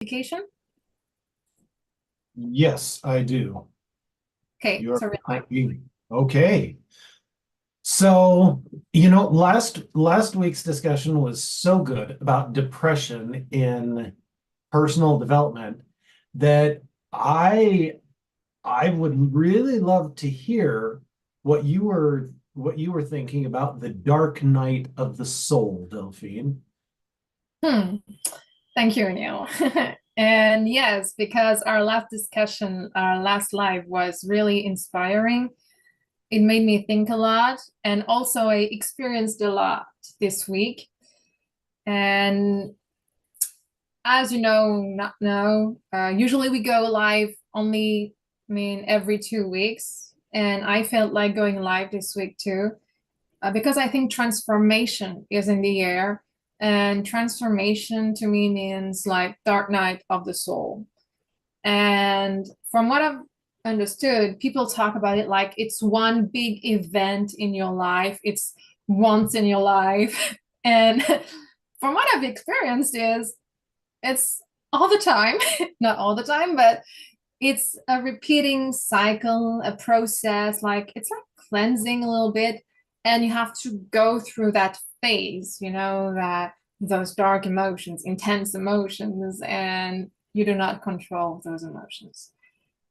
application? Yes, I do. Okay, You're so okay. So, last week's discussion was so good about depression in personal development that I I would really love to hear what you were thinking about the dark night of the soul, Delphine. hmm, thank you, Neil. And yes, because our last discussion, our last live was really inspiring. It made me think a lot, and also I experienced a lot this week. And as you know, not know, usually we go live only, every 2 weeks. And I felt like going live this week too, because I think transformation is in the air. And transformation to me means like dark night of the soul. And from what I've understood, people talk about it like it's one big event in your life, it's once in your life. And from what I've experienced is it's all the time, not all the time, but it's a repeating cycle, a process, like it's like cleansing a little bit. And you have to go through that phase, that those dark emotions, intense emotions, and you do not control those emotions.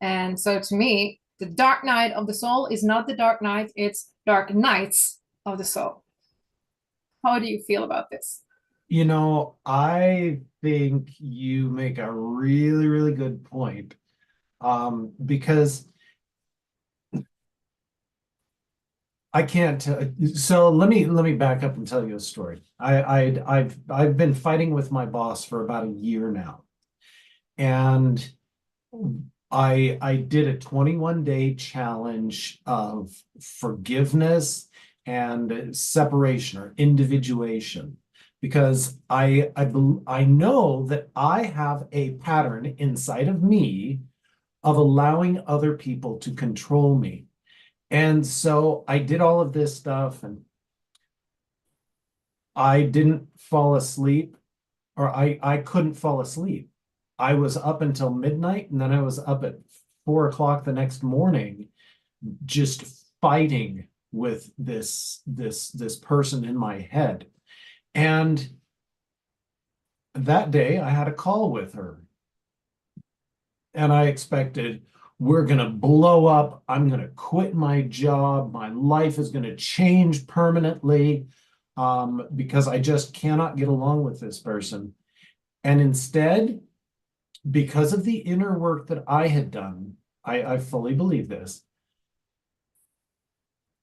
And so to me, the dark night of the soul is not the dark night, it's dark nights of the soul. How do you feel about this? I think you make a really, really good point. Because I can't. So let me back up and tell you a story. I've been fighting with my boss for about a year now, and I did a 21-day challenge of forgiveness and separation or individuation because I know that I have a pattern inside of me of allowing other people to control me. And so I did all of this stuff and I didn't fall asleep, or I couldn't fall asleep. I was up until midnight, and then I was up at 4 o'clock the next morning, just fighting with this person in my head. And that day I had a call with her, and I expected we're going to blow up. I'm going to quit my job. My life is going to change permanently, because I just cannot get along with this person. And instead, because of the inner work that I had done, I fully believe this,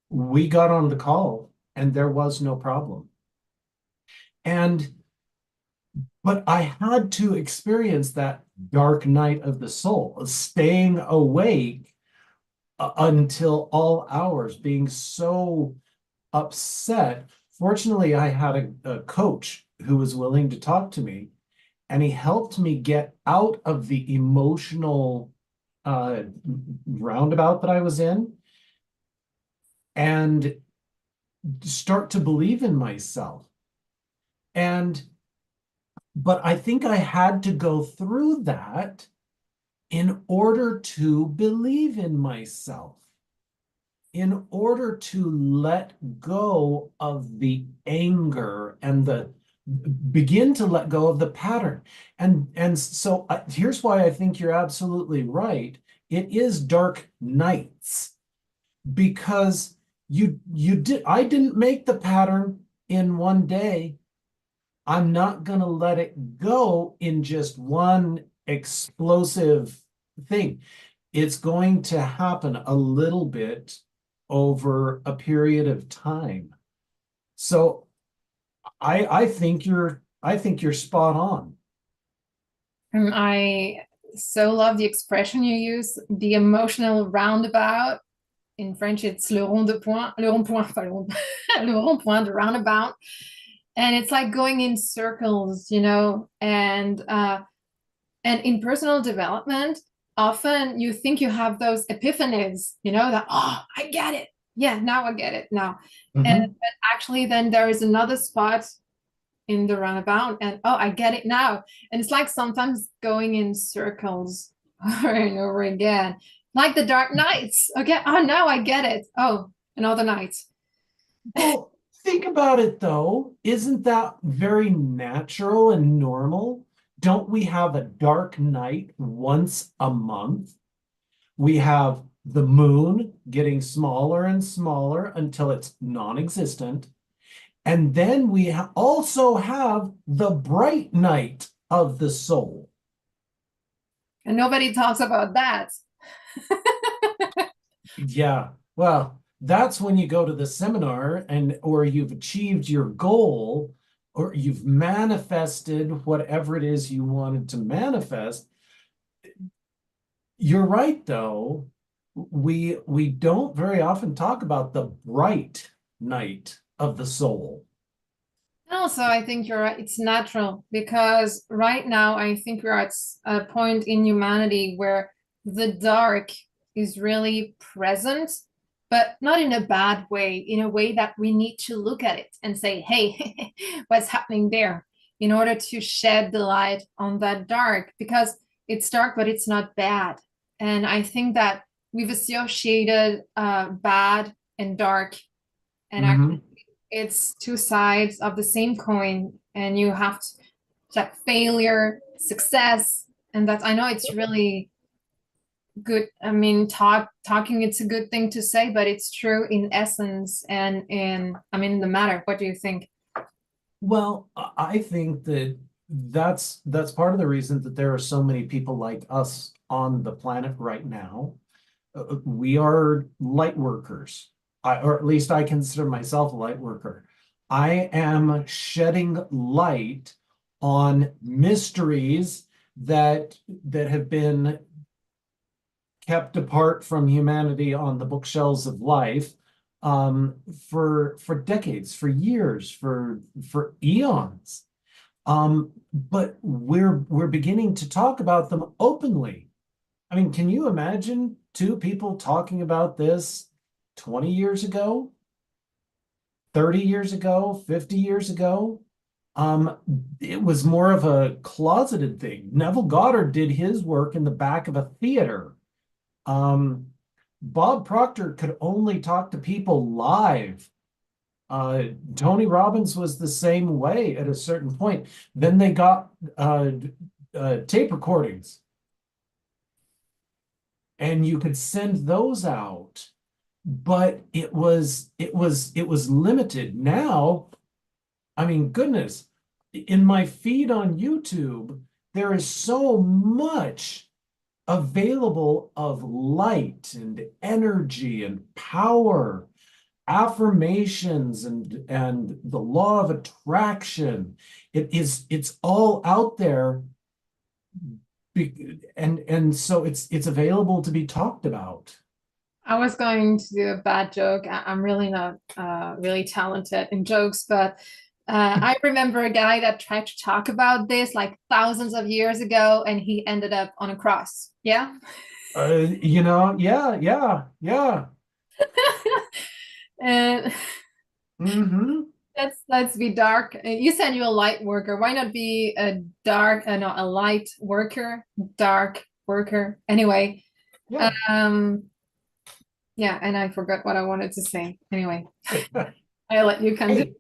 we got on the call and there was no problem. And but I had to experience that dark night of the soul, staying awake until all hours, being so upset. Fortunately, I had a coach who was willing to talk to me, and he helped me get out of the emotional uh, roundabout that I was in and start to believe in myself. And but I think I had to go through that in order to believe in myself, in order to let go of the anger and the begin to let go of the pattern. And so here's why I think you're absolutely right. It is dark nights because I didn't make the pattern in one day. I'm not going to let it go in just one explosive thing. It's going to happen a little bit over a period of time. So I think you're spot on. I so love the expression you use, the emotional roundabout. In French, it's le rond point, pas le rond, le rond point, the roundabout. And it's like going in circles, and in personal development, often you think you have those epiphanies, that, oh, I get it. Yeah, now I get it now. And Mhm. but actually then there is another spot in the roundabout, and oh, I get it now. And it's like sometimes going in circles over and over again, like the dark nights. Okay, oh, now I get it. Oh, another night. Well, think about it though. Isn't that very natural and normal? Don't we have a dark night once a month? We have the moon getting smaller and smaller until it's non-existent. And then we also have the bright night of the soul. And nobody talks about that. Yeah, well, that's when you go to the seminar and or you've achieved your goal or you've manifested whatever it is you wanted to manifest. You're right, though. We don't very often talk about the bright night of the soul. Also, I think you're right. It's natural because right now I think we're at a point in humanity where the dark is really present, but not in a bad way, in a way that we need to look at it and say, hey, what's happening there? In order to shed the light on that dark, because it's dark, but it's not bad. And I think that we've associated bad and dark, and Mhm. it's two sides of the same coin, and you have to check failure, success, and that's, I know it's really good. I mean, talking it's a good thing to say, but it's true in essence and in, I mean, the matter. What do you think? Well, I think that that's part of the reason that there are so many people like us on the planet right now. We are light workers, or at least I consider myself a light worker. I am shedding light on mysteries that have been kept apart from humanity on the bookshelves of life for decades, for years, for eons. But we're beginning to talk about them openly. I mean, can you imagine two people talking about this 20 years ago, 30 years ago, 50 years ago? Um, it was more of a closeted thing. Neville Goddard did his work in the back of a theater. Um, Bob Proctor could only talk to people live. Tony Robbins was the same way at a certain point. Then they got tape recordings, and you could send those out, but it was limited. Now, I mean, goodness, in my feed on YouTube, there is so much available of light and energy and power, affirmations and the law of attraction. It's all out there, and so it's available to be talked about. I was going to do a bad joke. I'm really not really talented in jokes, but I remember a guy that tried to talk about this like thousands of years ago, and he ended up on a cross. Yeah. Yeah. And Hmm. let's be dark. You said you're a light worker. Why not be a dark, no, a light worker, dark worker? Anyway, Yeah. um, yeah, and I forgot what I wanted to say. Anyway, I let you continue.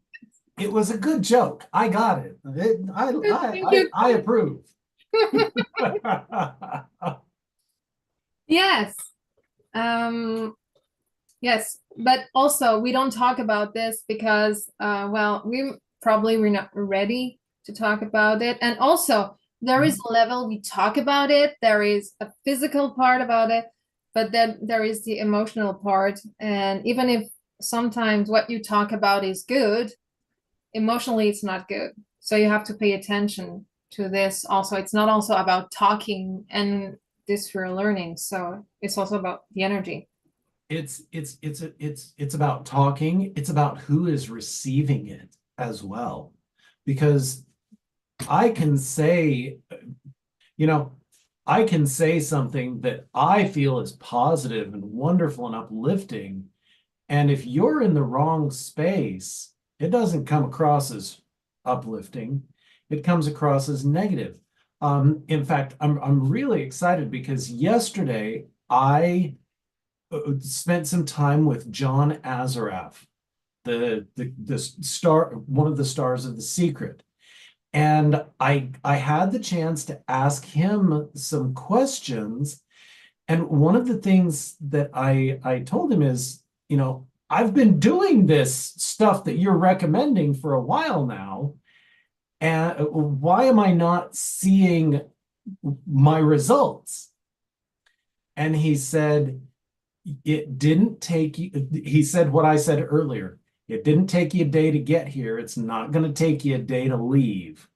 Hey, it was a good joke. I got it. Thank you. I approve. Yes. Um, yes, but also we don't talk about this because well, we're not ready to talk about it. And also there is a level we talk about it, there is a physical part about it, but then there is the emotional part. And even if sometimes what you talk about is good, emotionally it's not good. So you have to pay attention to this also. It's not also about talking and this we're learning. So it's also about the energy. It's about talking. It's about who is receiving it as well. Because I can say, you know, I can say something that I feel is positive and wonderful and uplifting. And if you're in the wrong space, it doesn't come across as uplifting, it comes across as negative. In fact, I'm really excited because yesterday I spent some time with John Azaraf, the star, one of the stars of The Secret. And I had the chance to ask him some questions. And one of the things that I told him is, I've been doing this stuff that you're recommending for a while now. And why am I not seeing my results? And he said, it didn't take you, he said what I said earlier. It didn't take you a day to get here. It's not going to take you a day to leave.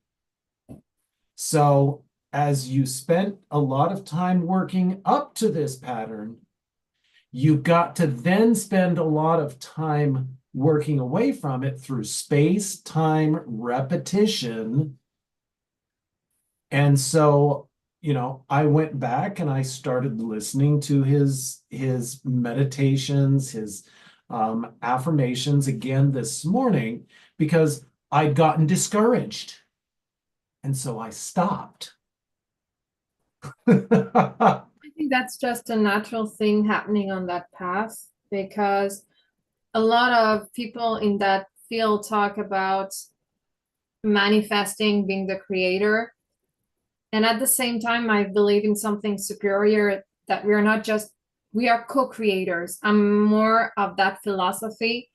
So as you spent a lot of time working up to this pattern, you've got to then spend a lot of time working away from it through space, time, repetition. And so, I went back and I started listening to his meditations, his affirmations again this morning because I'd gotten discouraged. And so I stopped. I think that's just a natural thing happening on that path because a lot of people in that field talk about manifesting being the creator. And at the same time, I believe in something superior that we're not just, we are co-creators. I'm more of that philosophy.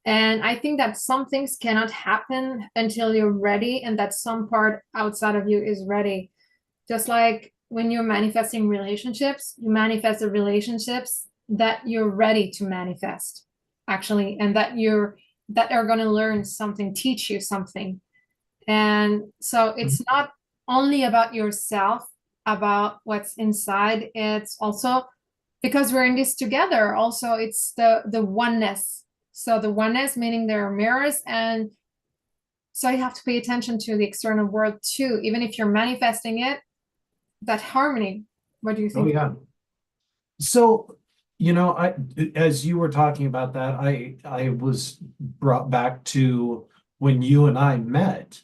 And I think that some things cannot happen until you're ready, and that some part outside of you is ready. Just like when you're manifesting relationships, you manifest the relationships that you're ready to manifest, actually, and that are going to learn something, teach you something. And so it's not only about yourself, about what's inside. It's also because we're in this together. Also, it's the oneness. So the oneness meaning there are mirrors, and so you have to pay attention to the external world too, even if you're manifesting it. That harmony. What do you Oh think? yeah. So, as you were talking about that, I was brought back to when you and I met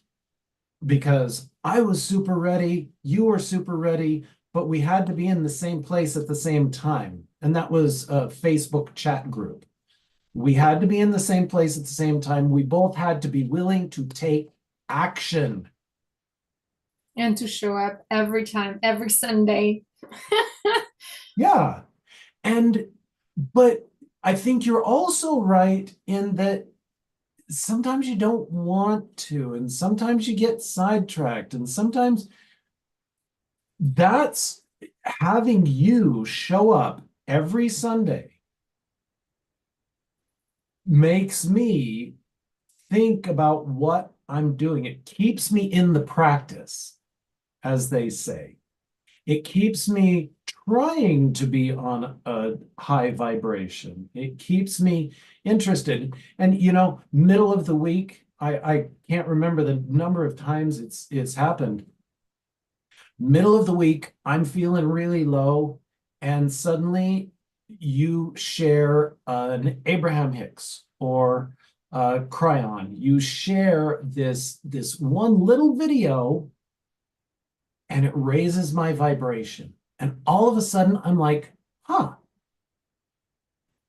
because I was super ready, you were super ready, but we had to be in the same place at the same time. And that was a Facebook chat group. We had to be in the same place at the same time. We both had to be willing to take action. And to show up every time, every Sunday. Yeah. But I think you're also right in that sometimes you don't want to, and sometimes you get sidetracked, and sometimes that's having you show up every Sunday makes me think about what I'm doing. It keeps me in the practice, as they say. It keeps me trying to be on a high vibration. It keeps me interested. And middle of the week, I can't remember the number of times it's happened. Middle of the week, I'm feeling really low, and suddenly you share an Abraham Hicks or Cryon. You share this one little video, and it raises my vibration. And all of a sudden, I'm like, huh,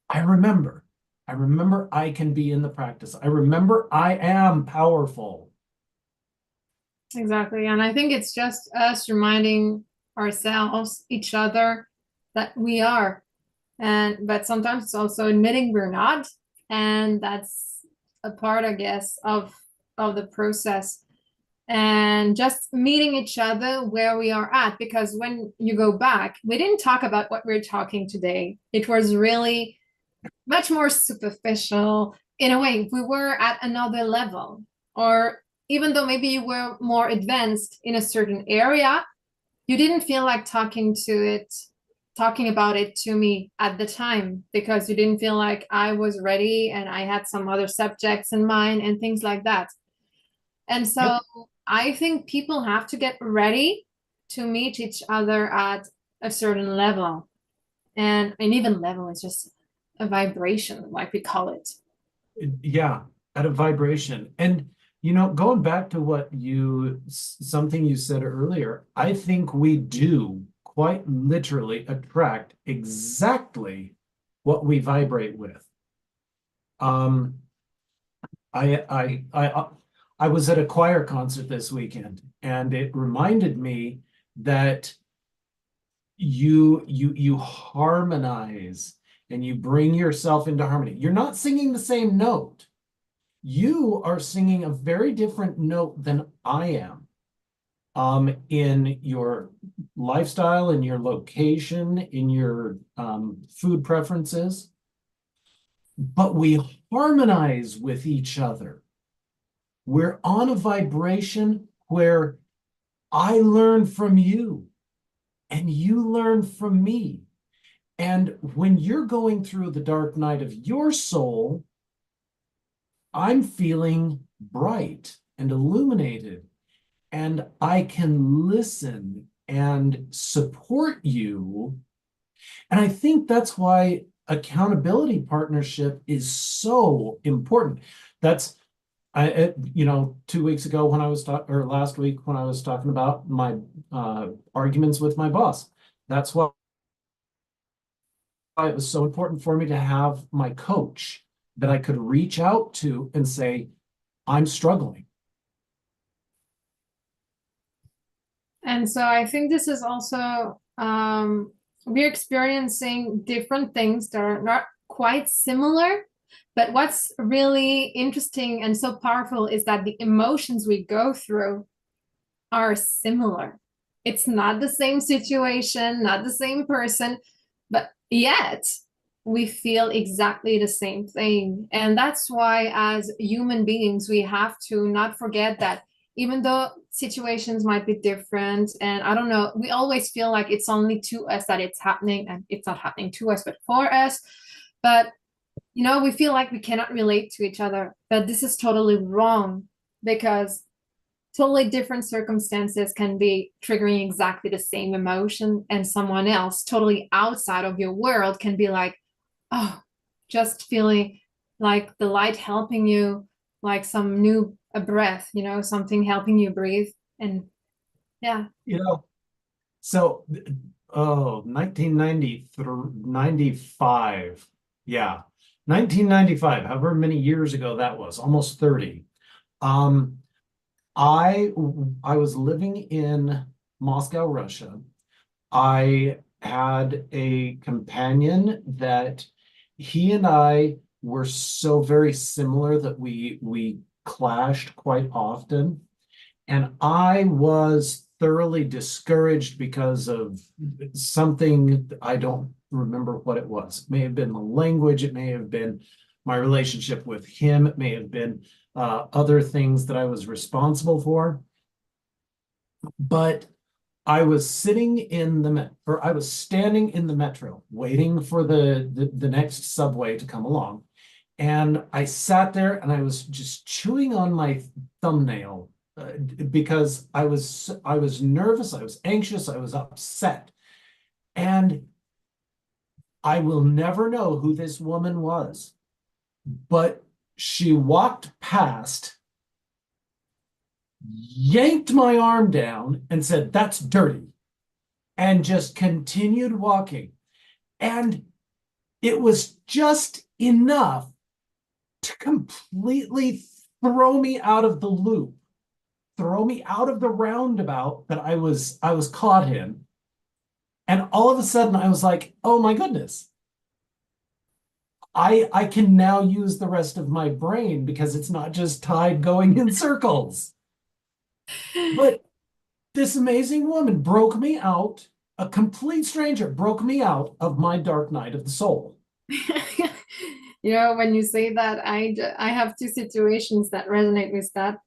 I remember. I remember I can be in the practice. I remember I am powerful. Exactly. And I think it's just us reminding ourselves, each other, that we are. But sometimes it's also admitting we're not. And that's a part, I guess, of the process. And just meeting each other where we are at. Because when you go back, we didn't talk about what we're talking today. It was really much more superficial. In a way, we were at another level, or even though maybe you were more advanced in a certain area, you didn't feel like talking about it to me at the time because you didn't feel like I was ready and I had some other subjects in mind and things like that. And so Yep. I think people have to get ready to meet each other at a certain level. And an even level is just a vibration, like we call it. Yeah, at a vibration. And Going back to something you said earlier, I think we do quite literally attract exactly what we vibrate with. Um, I was at a choir concert this weekend, and it reminded me that you harmonize and you bring yourself into harmony. You're not singing the same note. You are singing a very different note than I am, in your lifestyle, in your location, in your food preferences, but we harmonize with each other. We're on a vibration where I learn from you and you learn from me. And when you're going through the dark night of your soul, I'm feeling bright and illuminated, and I can listen and support you. And I think that's why accountability partnership is so important. That's 2 weeks ago when I was talking, or last week when I was talking about my arguments with my boss. That's why it was so important for me to have my coach that I could reach out to and say, I'm struggling. And so I think this is also, we're experiencing different things that are not quite similar. But what's really interesting and so powerful is that the emotions we go through are similar. It's not the same situation, not the same person, but yet we feel exactly the same thing. And that's why, as human beings, we have to not forget that even though situations might be different, and I don't know, we always feel like it's only to us that it's happening, and it's not happening to us, but for us. But we feel like we cannot relate to each other, but this is totally wrong, because totally different circumstances can be triggering exactly the same emotion, and someone else totally outside of your world can be like, oh, just feeling like the light helping you, like some new a breath, something helping you breathe. And yeah. So, 1993, 95. Yeah. 1995, however many years ago that was, almost 30. Um, I I was living in Moscow, Russia. I had a companion that he and I were so very similar that we clashed quite often. And I was thoroughly discouraged because of something. I don't remember what it was. It may have been the language, it may have been my relationship with him, it may have been other things that I was responsible for. But I was sitting in or I was standing in the metro waiting for the next subway to come along. And I sat there and I was just chewing on my thumbnail, because I was nervous, I was anxious, I was upset. And I will never know who this woman was, but she walked past, yanked my arm down and said, "That's dirty," and just continued walking. And it was just enough to completely throw me out of the loop, throw me out of the roundabout that I was caught in. And all of a sudden I was like, oh my goodness. I can now use the rest of my brain because it's not just tide going in circles. But this amazing woman broke me out, a complete stranger broke me out of my dark night of the soul. When you say that, I have two situations that resonate with that.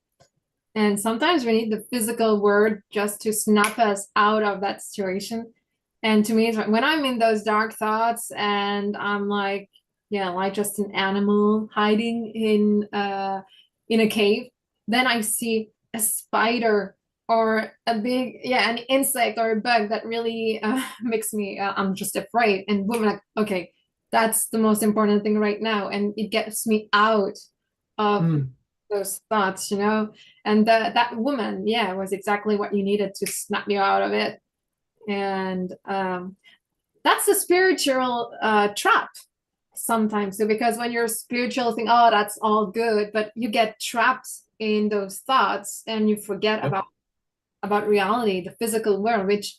And sometimes we need the physical word just to snap us out of that situation. And to me, it's when I'm in those dark thoughts and I'm like, yeah, like just an animal hiding in a cave, then I see a spider or a big, yeah, an insect or a bug that really makes me, I'm just afraid. And boom, like, okay, that's the most important thing right now. And it gets me out of Mm. those thoughts, and that woman, yeah, was exactly what you needed to snap you out of it. And that's a spiritual trap sometimes. So because when you're spiritual, think, oh, that's all good, but you get trapped in those thoughts and you forget Yep. about reality, the physical world, which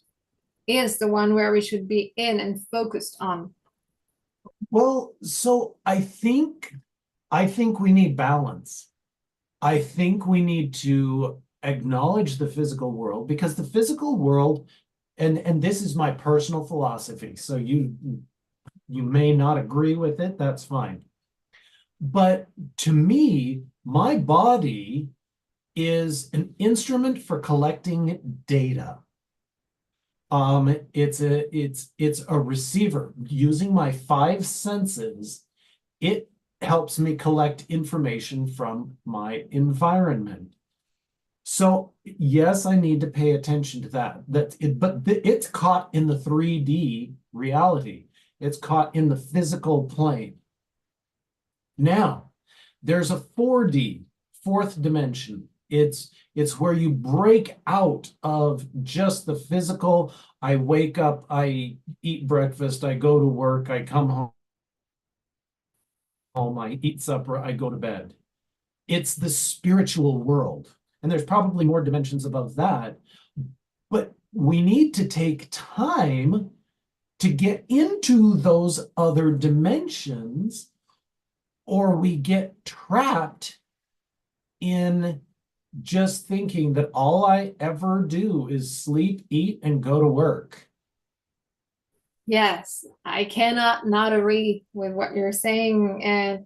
is the one where we should be in and focused on. Well, so I think we need balance. I think we need to acknowledge the physical world because the physical world, and this is my personal philosophy, so you may not agree with it, that's fine. But to me, my body is an instrument for collecting data. It's a receiver. Using my five senses, it helps me collect information from my environment. So yes, I need to pay attention to that. But it's caught in the 3D reality. It's caught in the physical plane. Now, there's a 4D, fourth dimension. It's where you break out of just the physical. I wake up, I eat breakfast, I go to work, I come home, I eat supper, I go to bed. It's the spiritual world. And there's probably more dimensions above that. But we need to take time to get into those other dimensions, or we get trapped in just thinking that all I ever do is sleep, eat, and go to work. Yes, I cannot not agree with what you're saying. And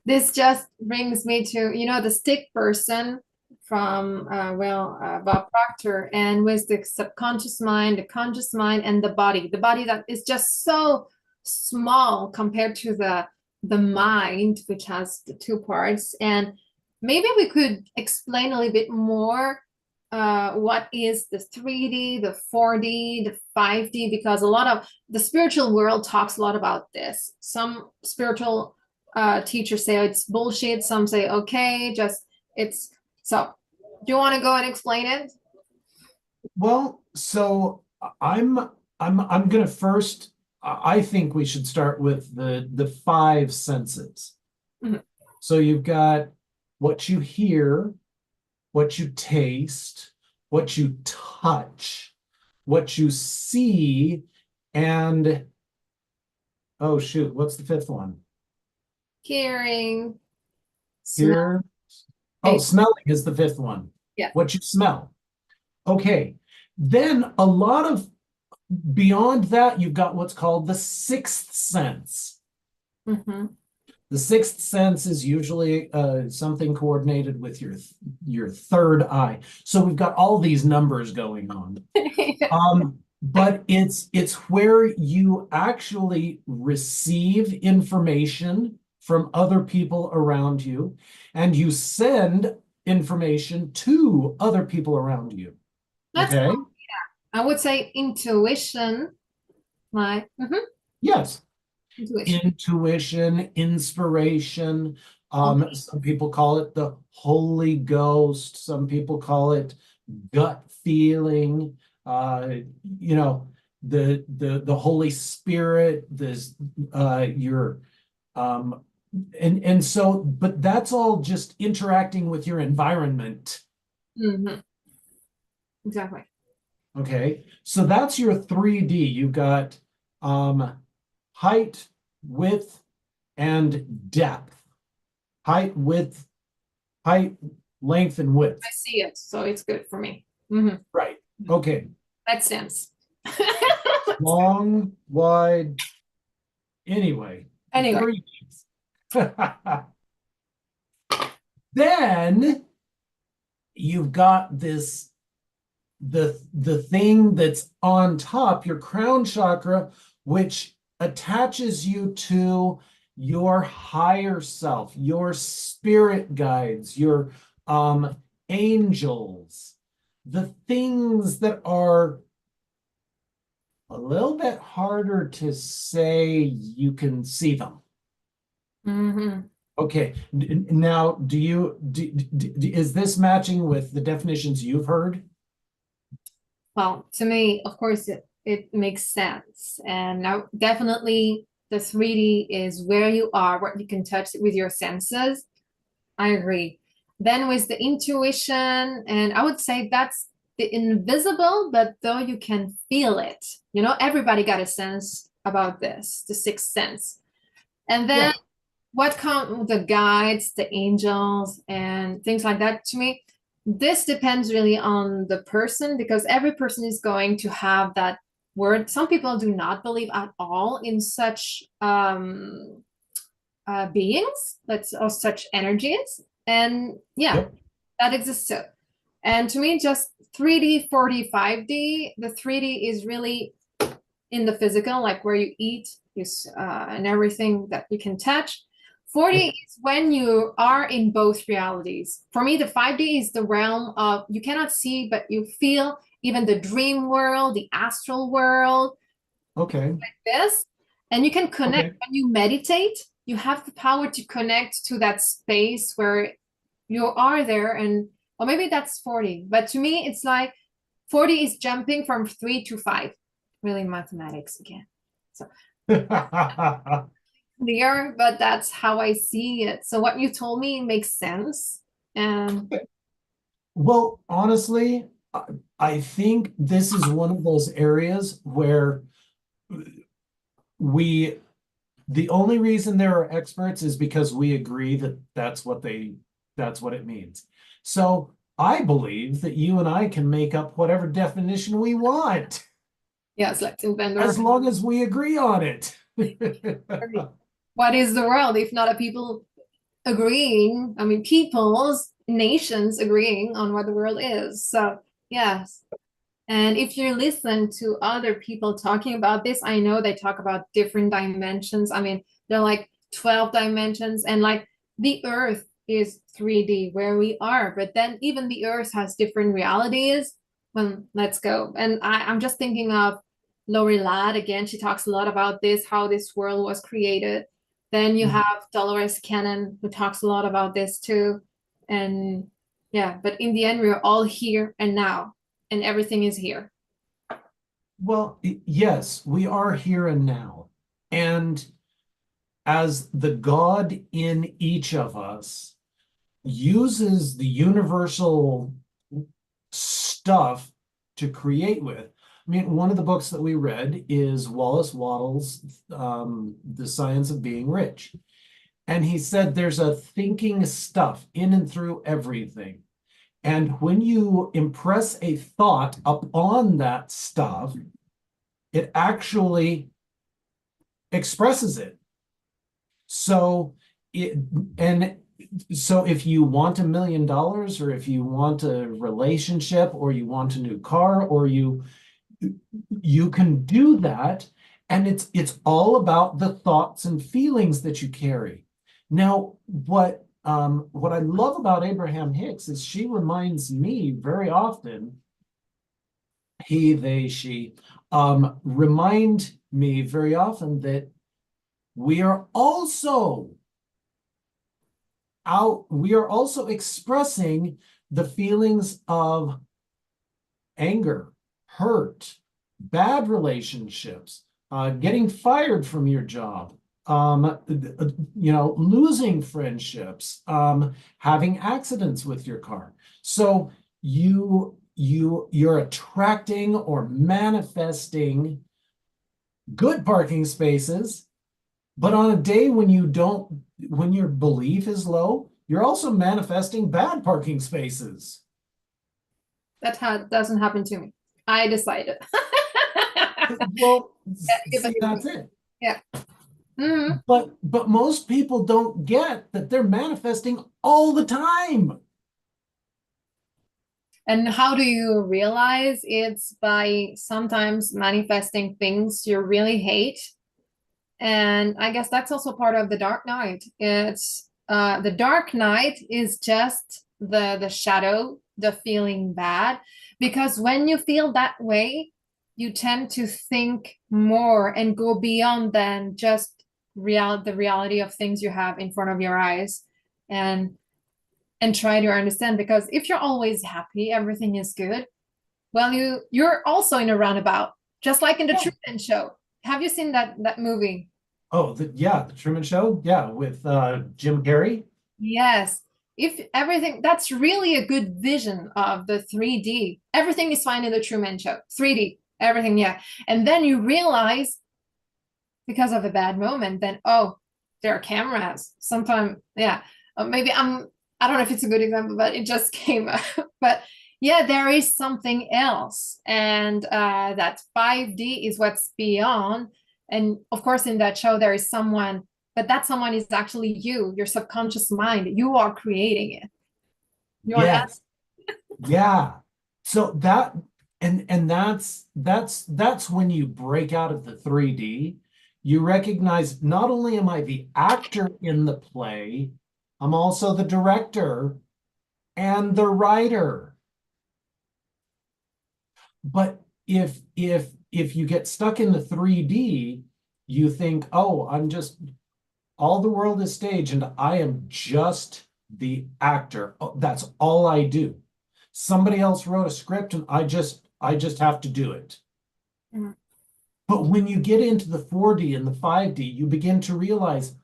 this just brings me to, the stick person from, Bob Proctor, and with the subconscious mind, the conscious mind, and the body that is just so small compared to the mind, which has the two parts. And maybe we could explain a little bit more what is the 3D, the 4D, the 5D, because a lot of the spiritual world talks a lot about this. Some spiritual teachers say it's bullshit. Some say, okay, just it's so. Do you want to go and explain it? Well, so I'm gonna first. I think we should start with the five senses. Mhm. So you've got what you hear, what you taste, what you touch, what you see, and oh shoot, what's the fifth one? Hearing, smell, Hear. Oh, taste. smelling is the fifth one. Yeah. What you smell. Okay. Then a lot of beyond that, you've got what's called the sixth sense. Mm-hmm. The sixth sense is usually something coordinated with your third eye. So we've got all these numbers going on. But it's where you actually receive information from other people around you, and you send information to other people around you. That's, Okay? I would say, intuition. Like, Yes. intuition. Intuition, inspiration. Oh, Some people call it the Holy Ghost. Some people call it gut feeling. Uh, you know, the Holy Spirit. This your um, and so, but that's all just interacting with your environment. mhm. Exactly. Okay, so that's your 3D. You've got um, height, width, and depth. Height, width, height, length, and I width. see it, so it's good for me. Hmm. Right. Okay. That sense. Long, wide. Anyway, Anyway. 3Ds. Then you've got the thing that's on top, your crown chakra, which attaches you to your higher self, your spirit guides, your angels, the things that are a little bit harder to say you can see them. Hmm. Okay. Now, is this matching with the definitions you've heard? Well, to me, of course, it makes sense. And now definitely the 3D is where you are, what you can touch with your senses. I agree. Then with the intuition, and I would say that's the invisible, but though you can feel it. You know, everybody got a sense about this, the sixth sense. And then Yeah. what come the guides, the angels, and things like that to me, this depends really on the person because every person is going to have that word. Some people do not believe at all in such beings, let's or such energies, and yeah, Yep. that exists too. And to me, just 3D, 4D, 5D, the 3D is really in the physical, like where you eat, and everything that you can touch. 4D Yep. is when you are in both realities. For me, the 5D is the realm of you cannot see, but you feel even the dream world, the astral world, Okay. this. And you can connect Okay. when you meditate, you have the power to connect to that space where you are there. And or maybe that's 4D. But to me, it's like 4D is jumping from 3 to 5. Really mathematics again. So clear, but that's how I see it. So what you told me makes sense. And Well, honestly, I think this is one of those areas where we, the only reason there are experts is because we agree that that's what it means. So I believe that you and I can make up whatever definition we want yes, let's invent the as word. long as we agree on it. What is the world if not a people agreeing? I mean, peoples, nations agreeing on what the world is. So, yes. And if you listen to other people talking about this, I know they talk about different dimensions. I mean, they're like 12 dimensions, and like the Earth is 3D where we are, but then even the Earth has different realities. Well, let's go. And I'm just thinking of Lori Ladd again. She talks a lot about this, how this world was created. Then you have Dolores Cannon, who talks a lot about this too. And yeah, but in the end, we're all here and now and everything is here. Well, yes, we are here and now. And as the God in each of us uses the universal stuff to create with. I mean, one of the books that we read is Wallace Wattles' The Science of Being Rich. And he said there's a thinking stuff in and through everything. And when you impress a thought upon that stuff, it actually expresses it. So it, and so if you want $1 million, or if you want a relationship, or you want a new car, or you can do that, and it's all about the thoughts and feelings that you carry. Now, what I love about Abraham Hicks is she reminds me very often, he, they, she, remind me very often that we are also we are also expressing the feelings of anger, hurt, bad relationships, getting fired from your job, losing friendships, having accidents with your car. So you're attracting or manifesting good parking spaces, but on a day when when your belief is low, you're also manifesting bad parking spaces. That doesn't happen to me. I decided. Well, Give see, it to me. that's it. Yeah. Mhm. But most people don't get that they're manifesting all the time. And how do you realize it's by sometimes manifesting things you really hate? And I guess that's also part of the Dark Knight. It's the Dark Knight is just the shadow, the feeling bad, because when you feel that way, you tend to think more and go beyond than just the reality of things you have in front of your eyes, and try to understand. Because if you're always happy, everything is good, well, you're also in a roundabout, just like in the Yeah. Truman Show. Have you seen that movie? Oh, the Truman Show. Yeah, with Jim Carrey. Yes. If everything, that's really a good vision of the 3D. Everything is fine in the Truman Show. 3D, everything, yeah. And then you realize, because of a bad moment, then, oh, there are cameras. Sometimes, yeah. Maybe I don't know if it's a good example, but it just came up. But yeah, there is something else. And that 5D is what's beyond. And of course, in that show, there is someone, but that someone is actually you, your subconscious mind. You are creating it. You want to ask? Yes. Yeah. So that and that's when you break out of the 3D, you recognize not only am I the actor in the play, I'm also the director and the writer. But if you get stuck in the 3D, you think, "Oh, I'm just all the world is stage and I am just the actor. Oh, that's all I do. Somebody else wrote a script and I just have to do it." Mhm. But when you get into the 4D and the 5D, you begin to realize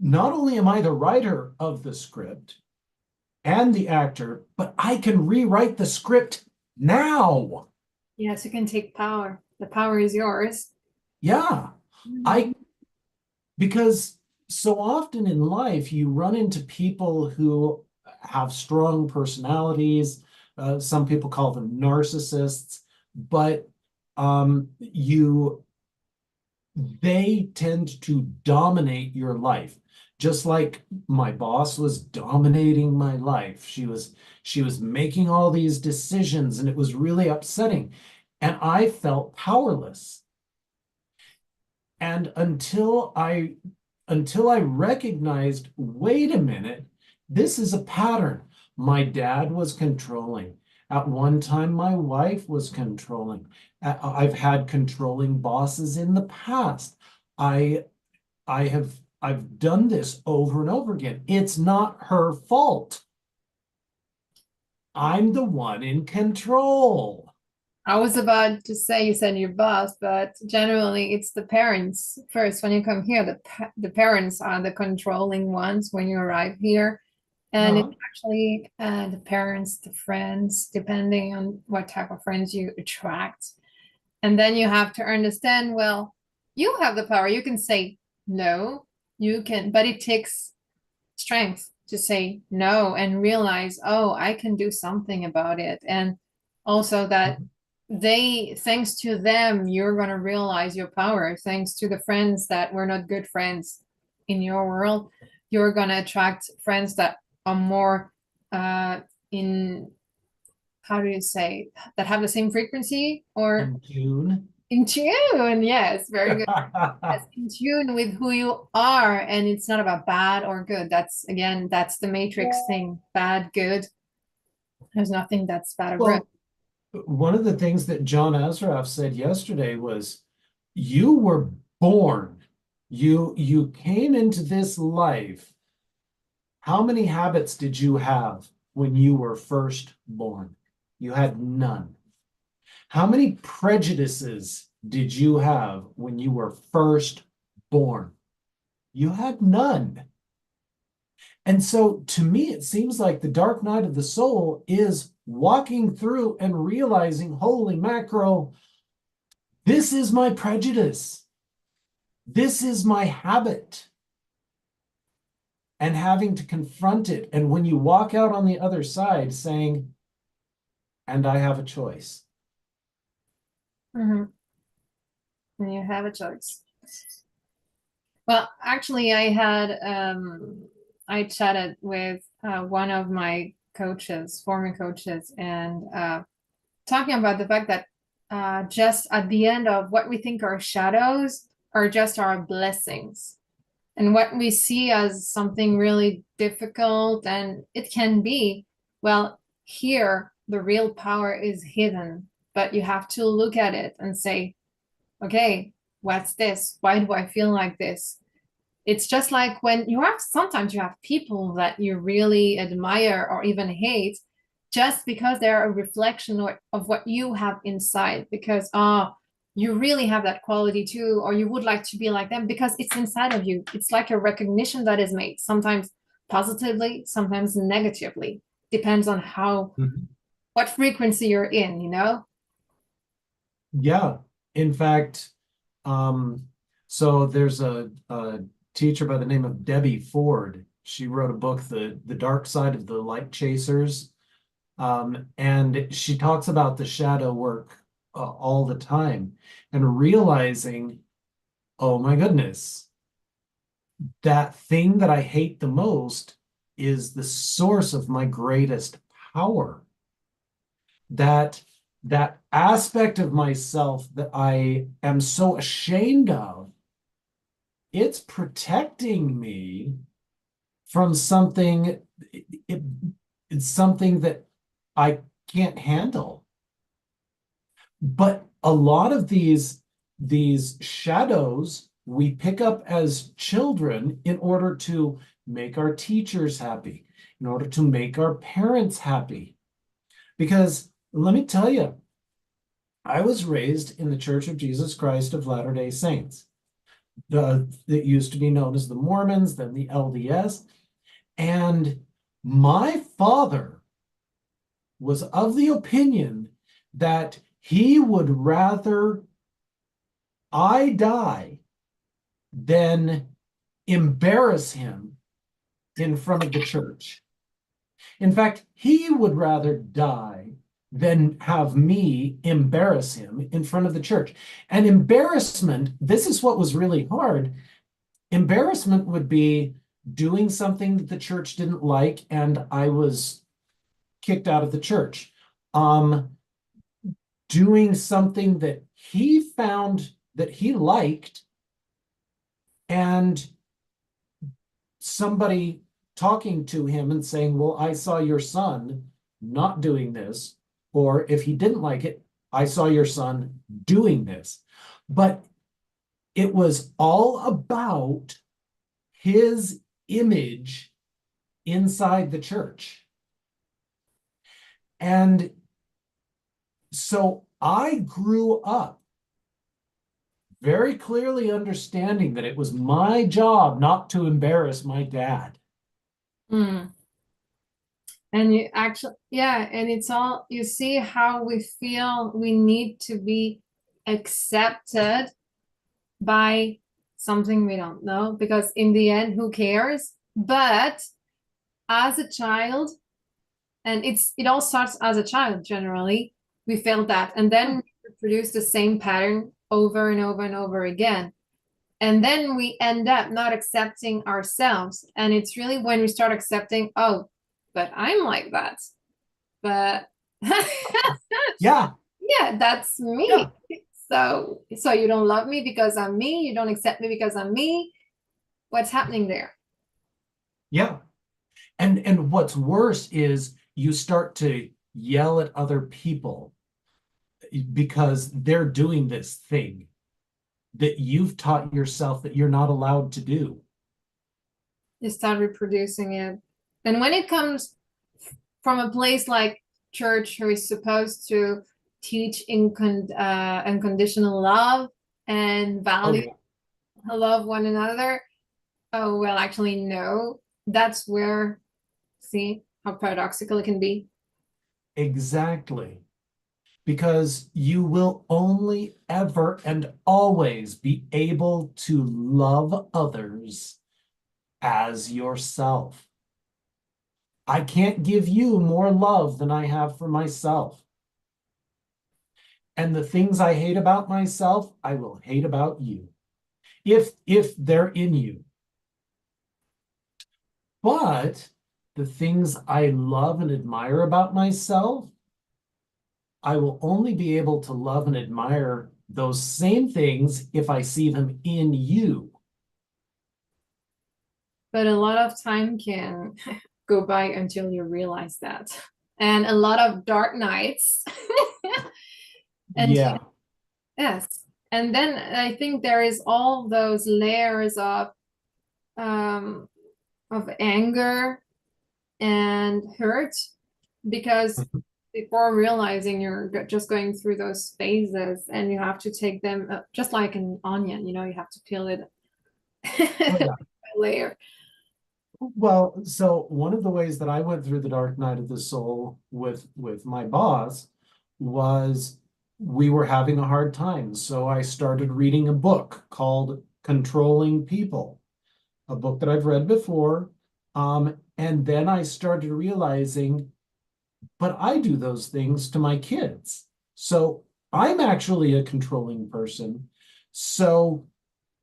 not only am I the writer of the script and the actor, but I can rewrite the script now. Yes, you can take power. The power is yours. Yeah. Mhm. I Because so often in life, you run into people who have strong personalities. Some people call them narcissists, but they tend to dominate your life. Just like my boss was dominating my life. She was making all these decisions, and it was really upsetting. And I felt powerless. And until I recognized, wait a minute, this is a pattern. My dad was controlling. At one time, my wife was controlling. I've had controlling bosses in the past. I I've done this over and over again. It's not her fault. I'm the one in control. I was about to say you said your boss, but generally it's the parents first. When you come here, the parents are the controlling ones when you arrive here, and it's Uh, actually the parents, the friends, depending on what type of friends you attract. And then you have to understand, well, you have the power. You can say no, you can, but it takes strength to say no and realize, oh, I can do something about it. And also that thanks to them, you're going to realize your power. Thanks to the friends that were not good friends in your world, you're going to attract friends that are more in, how do you say, that have the same frequency or in June. in tune. Yes, very good. Yes, in tune with who you are, and it's not about bad or good. That's again, that's the matrix thing. Bad, good. There's nothing that's bad or good. Well, one of the things that John Azarov said yesterday was, you were born. You came into this life. How many habits did you have when you were first born? You had none. How many prejudices did you have when you were first born? You had none. And so to me, it seems like the dark night of the soul is walking through and realizing, holy mackerel, this is my prejudice. This is my habit. And having to confront it. And when you walk out on the other side saying, and I have a choice. Mhm. And you have a choice. Well, actually, I chatted with one of my coaches, former coaches, and talking about the fact that just at the end of what we think are shadows are just our blessings. And what we see as something really difficult, and it can be, well, here the real power is hidden, but you have to look at it and say, okay, what's this? Why do I feel like this? It's just like when you have sometimes you have people that you really admire or even hate just because they're a reflection of what you have inside, because you really have that quality too, or you would like to be like them because it's inside of you. It's like a recognition that is made, sometimes positively, sometimes negatively. Depends on how Mhm. what frequency you're in, you know? Yeah. In fact, um, so there's a teacher by the name of Debbie Ford. She wrote a book, The Dark Side of the Light Chasers. And she talks about the shadow work all the time and realizing, oh my goodness, that thing that I hate the most is the source of my greatest power. That that aspect of myself that I am so ashamed of, it's protecting me from something, it, it's something that I can't handle. But a lot of these shadows we pick up as children in order to make our teachers happy, in order to make our parents happy. Because let me tell you, I was raised in the Church of Jesus Christ of Latter-day Saints. It used to be known as the Mormons, then the LDS. And my father was of the opinion that he would rather I die than embarrass him in front of the church. In fact, he would rather die than have me embarrass him in front of the church. And embarrassment, this is what was really hard. Embarrassment would be doing something that the church didn't like, and I was kicked out of the church. Doing something that he found that he liked, and somebody talking to him and saying, well, I saw your son not doing this, or if he didn't like it, I saw your son doing this. But it was all about his image inside the church. And so I grew up very clearly understanding that it was my job not to embarrass my dad. Mm. And you actually, yeah, and it's all, you see how we feel we need to be accepted by something we don't know, because in the end, who cares? But as a child, and it all starts as a child generally, we felt that, and then we produce the same pattern over and over and over again. And then we end up not accepting ourselves. And it's really when we start accepting, oh, but I'm like that. But Yeah, yeah, that's me. yeah, So you don't love me because I'm me, you don't accept me because I'm me. What's happening there? yeah. And what's worse is you start to yell at other people because they're doing this thing that you've taught yourself that you're not allowed to do. You start reproducing it. And when it comes from a place like church, who is supposed to teach unconditional love and Oh value yeah, love one another, oh well, actually no. That's where, see how paradoxical it can be. exactly. Because you will only ever and always be able to love others as yourself. I can't give you more love than I have for myself. And the things I hate about myself, I will hate about you if they're in you. But the things I love and admire about myself, I will only be able to love and admire those same things if I see them in you. But a lot of time can go by until you realize that. And a lot of dark nights. And Yeah. yes. And then I think there is all those layers of um, of anger and hurt, because before realizing you're just going through those phases, and you have to take them just like an onion, you have to peel it Oh, yeah. by layer. Well, so one of the ways that I went through the dark night of the soul with my boss was we were having a hard time. So I started reading a book called Controlling People, a book that I've read before. And then I started realizing, but I do those things to my kids. So I'm actually a controlling person. So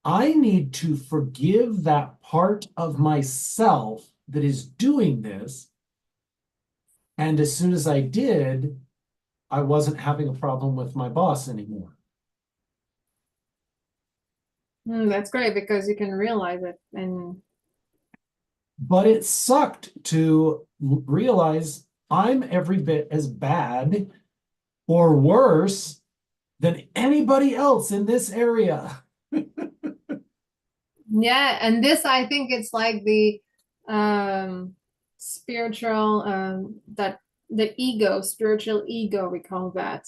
I need to forgive that part of myself that is doing this. And as soon as I did, I wasn't having a problem with my boss anymore. That's great, because you can realize it. And But it sucked to realize I'm every bit as bad or worse than anybody else in this area. yeah, and this, I think it's like the um spiritual, that the ego, spiritual ego, we call that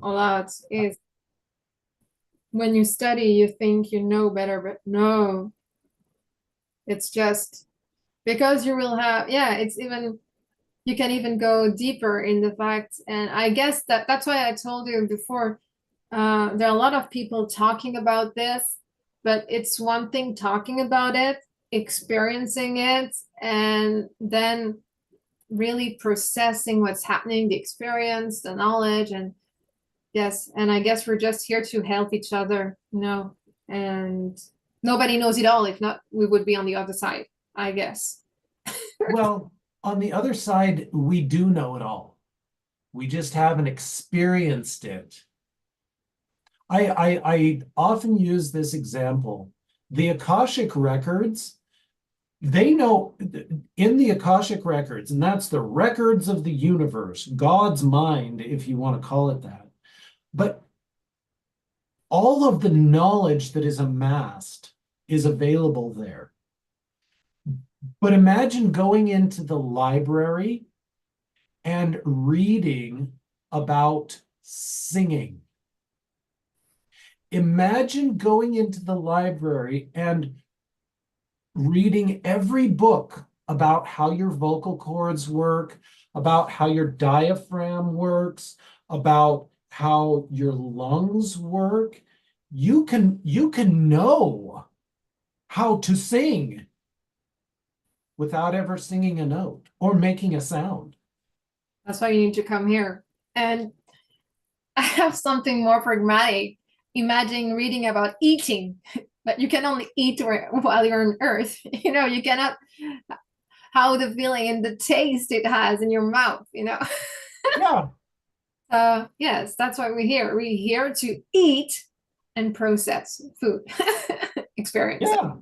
a lot, is when you study, you think you know better, but no, it's just because you will have, yeah, it's even, you can even go deeper in the fact. And I guess that's why I told you before, there are a lot of people talking about this, but it's one thing talking about it, experiencing it, and then really processing what's happening, the experience, the knowledge. And yes, and I guess we're just here to help each other, and nobody knows it all. If not, we would be on the other side, I guess. Well, on the other side, we do know it all. We just haven't experienced it. I often use this example. The Akashic records, they know in the Akashic records, and that's the records of the universe, God's mind, if you want to call it that. But all of the knowledge that is amassed is available there. But imagine going into the library and reading about singing. Imagine going into the library and reading every book about how your vocal cords work, about how your diaphragm works, about how your lungs work. You can know how to sing without ever singing a note or making a sound. That's why you need to come here. And I have something more pragmatic. Imagine reading about eating, but you can only eat while you're on Earth. You cannot, how the feeling and the taste it has in your mouth. Yeah, Yes, that's why we're here. We're here to eat and process food experience. yeah.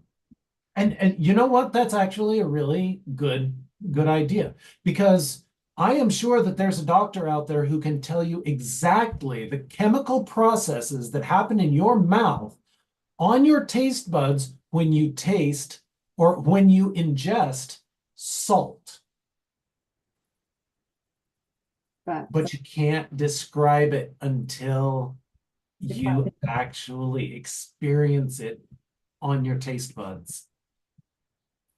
And you know what? That's actually a really good idea, because I am sure that there's a doctor out there who can tell you exactly the chemical processes that happen in your mouth on your taste buds when you taste or when you ingest salt, But but you can't describe it until you try you it. actually experience it on your taste buds.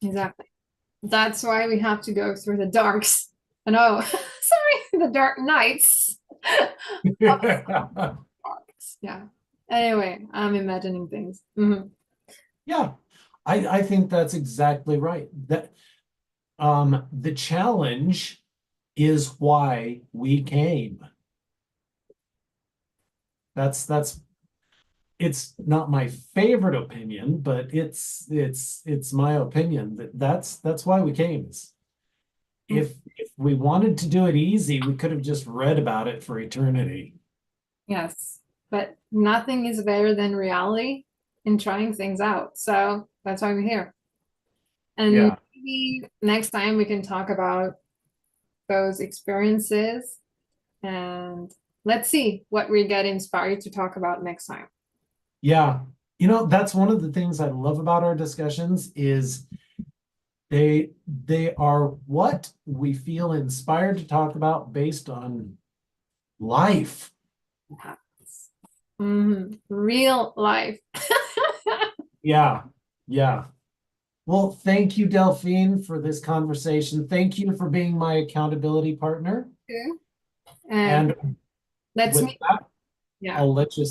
Exactly. That's why we have to go through the darks. And oh, sorry, the dark nights. Darks. Yeah. Anyway, I'm imagining things. Yeah, I think that's exactly right. That the challenge is why we came. That's it's not my favorite opinion, but it's my opinion that's why we came. If we wanted to do it easy, we could have just read about it for eternity. Yes, but nothing is better than reality in trying things out. So that's why we're here. And Yeah. maybe next time we can talk about those experiences, and let's see what we get inspired to talk about next time. Yeah. You know, that's one of the things I love about our discussions is they are what we feel inspired to talk about based on life. Real life. Yeah, yeah. Well, thank you, Delphine, for this conversation. Thank you for being my accountability partner. Okay. And And let's with meet. that, Yeah. I'll let you